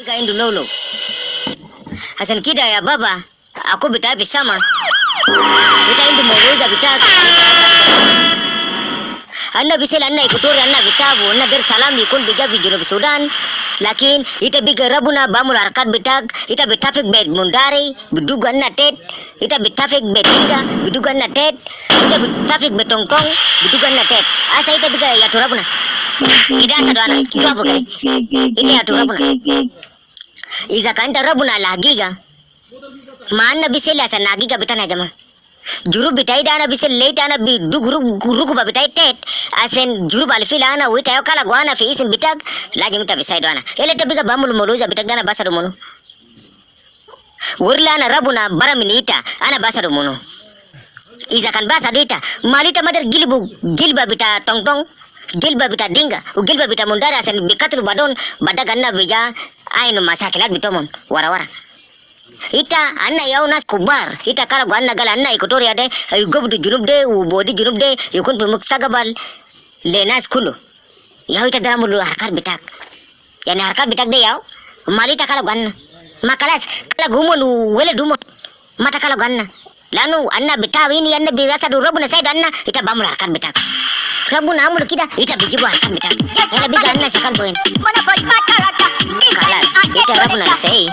Kain dulu. Hasan kida ya baba, aku bita sama. Bita indu mauza bita. Anna bisel anna ikutori anna vitabu anna der salam ikun bija vijino Sudan. Lakin ita biga rabuna bamul harkat bitak ita bitafik bed mundari biduga anna tet ita bitafik bedinga biduga anna tet ita bitafik betongtong biduga anna tet asa ita biga ya turabuna ida sadwana tuabu kare ita ya turabuna iza kanta rabuna lagiga manna bisel asa nagiga bitana jama juru bitai dana bisel late ana bi duguru guru ba bitai tet asen juru bal filana wi tayo kala gwana fi isim bitag lajim ta bisai dana ele tabiga bamul moluja bitag dana basaru mono urla ana rabuna baraminita ana basaru mono iza kan basa duita malita madar gilba bita tongtong gilba bita dinga gilba bita mundara asen bikatru badon badaganna bija ainu masakilat bitomon wara ita anna yauna kubar ita kala gwanna gala anna ikotori ade ay gobdu junub de u bodi junub de yukun pe muksagabal lena skulu yaw ita daramul harkar bitak yani harkar bitak de yaw malita kala gwanna makalas kala gumon wele dumon mata kala gwanna lanu anna bitaw ini anna birasa du robuna said anna ita bamul harkar bitak rabuna amul kida ita bijibu harkar bitak ela biga anna sakal poin kala ita rabuna say